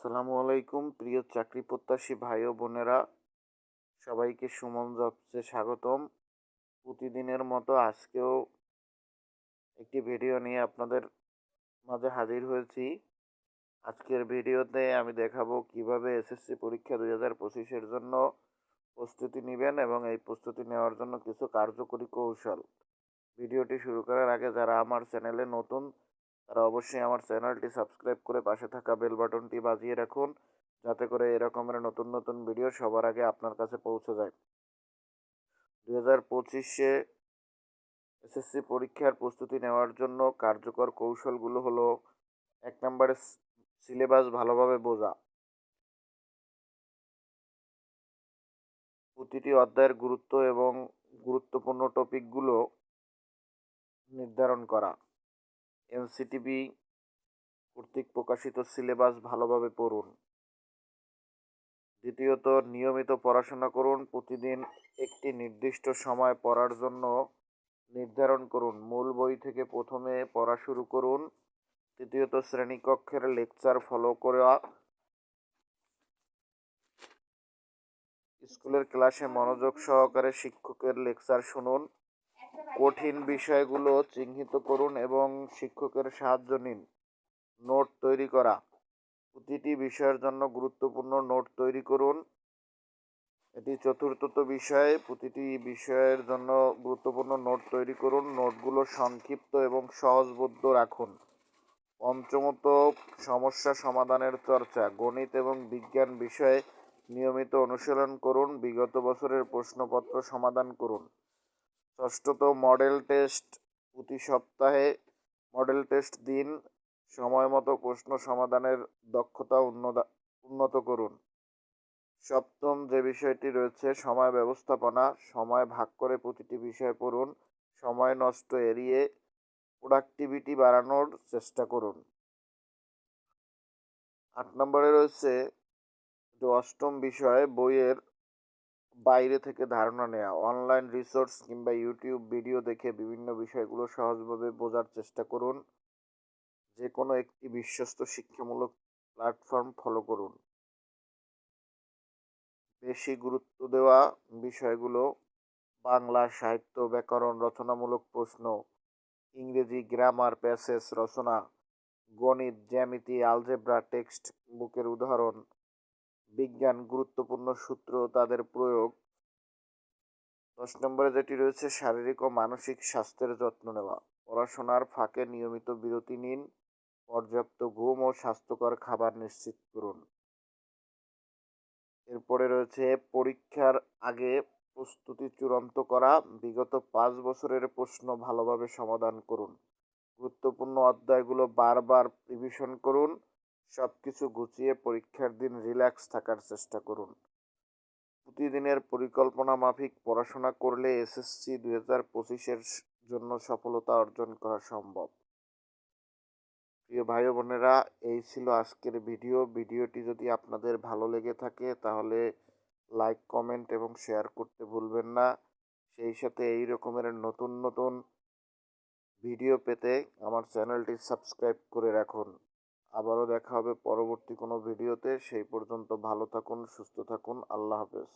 আসসালামু আলাইকুম প্রিয় চাকরি প্রত্যাশী ভাই ও বোনেরা, সবাইকে সুমন জবসে স্বাগতম। প্রতিদিনের মতো আজকেও একটি ভিডিও নিয়ে আপনাদের মাঝে হাজির হয়েছি। আজকের ভিডিওতে আমি দেখাবো কিভাবে এসএসসি পরীক্ষা 2025-এর জন্য প্রস্তুতি নেবেন এবং এই প্রস্তুতি নেওয়ার জন্য কিছু কার্যকরী কৌশল। ভিডিওটি শুরু করার আগে যারা আমার চ্যানেলে নতুন তারা অবশ্যই আমার চ্যানেলটি সাবস্ক্রাইব করে পাশে থাকা বেল বাটনটি বাজিয়ে রাখুন, যাতে করে এরকমের নতুন নতুন ভিডিও সবার আগে আপনার কাছে পৌঁছে যায়। 2025-এ এসএসসি পরীক্ষার প্রস্তুতি নেওয়ার জন্য কার্যকর কৌশলগুলো হলো: 1 নম্বরে সিলেবাস ভালোভাবে বোঝা, প্রতিটি অধ্যায়ের গুরুত্ব এবং গুরুত্বপূর্ণ টপিকগুলো নির্ধারণ করা, এনসিটিবি কর্তৃক প্রকাশিত সিলেবাস ভালোভাবে পড়ুন। দ্বিতীয়ত, নিয়মিত পড়াশোনা করুন। প্রতিদিন একটি নির্দিষ্ট সময় পড়ার জন্য নির্ধারণ করুন। মূল বই থেকে প্রথমে পড়া শুরু করুন। তৃতীয়ত, শ্রেণীকক্ষের লেকচার ফলো করা। স্কুলের ক্লাসে মনোযোগ সহকারে শিক্ষকের লেকচার শুনুন। কঠিন বিষয়গুলো চিহ্নিত করুন এবং শিক্ষকের সাহায্য নিন। নোট তৈরি করা, প্রতিটি বিষয়ের জন্য গুরুত্বপূর্ণ নোট তৈরি করুন। এটি চতুর্থত বিষয়, প্রতিটি বিষয়ের জন্য গুরুত্বপূর্ণ নোট তৈরি করুন। নোটগুলো সংক্ষিপ্ত এবং সহজবোধ্য রাখুন। পঞ্চমত, সমস্যা সমাধানের চর্চা, গণিত এবং বিজ্ঞান বিষয়ে নিয়মিত অনুশীলন করুন। বিগত বছরের প্রশ্নপত্র সমাধান করুন। ষষ্ঠত, মডেল টেস্ট, প্রতি সপ্তাহে মডেল টেস্ট দিন। সময় মতো প্রশ্ন সমাধানের দক্ষতা উন্নত করুন। সপ্তম যে বিষয়টি রয়েছে, সময় ব্যবস্থাপনা, সময় ভাগ করে প্রতিটি বিষয় পড়ুন। সময় নষ্ট এড়িয়ে প্রোডাক্টিভিটি বাড়ানোর চেষ্টা করুন। 8 নম্বরে রয়েছে যে অষ্টম বিষয়, বইয়ের বাইরে থেকে ধারণা নেওয়া। অনলাইন রিসোর্স কিংবা ইউটিউব ভিডিও দেখে বিভিন্ন বিষয়গুলো সহজভাবে বোঝার চেষ্টা করুন। যে কোনো একটি বিশ্বস্ত শিক্ষামূলক প্ল্যাটফর্ম ফলো করুন। বেশি গুরুত্ব দেওয়া বিষয়গুলো: বাংলা সাহিত্য, ব্যাকরণ, রচনামূলক প্রশ্ন, ইংরেজি গ্রামার, প্যাসেজ রচনা, গণিত, জ্যামিতি, আলজেব্রা, টেক্সট বুকের উদাহরণ, বিজ্ঞান, গুরুত্বপূর্ণ সূত্র তাদের প্রয়োগ। 10 নম্বরে যেটি রয়েছে, শারীরিক ও মানসিক স্বাস্থ্যের যত্ন নেওয়া। পড়াশোনার ফাঁকে নিয়মিত বিরতি নিন। পর্যাপ্ত ঘুম ও স্বাস্থ্যকর খাবার নিশ্চিত করুন। এরপরে রয়েছে পরীক্ষার আগে প্রস্তুতি চূড়ান্ত করা। বিগত 5 বছরের প্রশ্ন ভালোভাবে সমাধান করুন। গুরুত্বপূর্ণ অধ্যায়গুলো বারবার রিভিশন করুন। সব কিছু গুছিয়ে পরীক্ষার দিন রিল্যাক্স থাকার চেষ্টা করুন। প্রতিদিনের পরিকল্পনা মাফিক পড়াশোনা করলে এসএসসি 2025-এর জন্য সফলতা অর্জন করা সম্ভব। প্রিয় ভাই ও বোনেরা, এই ছিল আজকের ভিডিওটি যদি আপনাদের ভালো লেগে থাকে তাহলে লাইক, কমেন্ট এবং শেয়ার করতে ভুলবেন না। সেই সাথে এই রকমের নতুন নতুন ভিডিও পেতে আমার চ্যানেলটি সাবস্ক্রাইব করে রাখুন। আবারও দেখা হবে পরবর্তী কোনো ভিডিওতে। সেই পর্যন্ত ভালো থাকুন, সুস্থ থাকুন। আল্লাহ হাফেজ।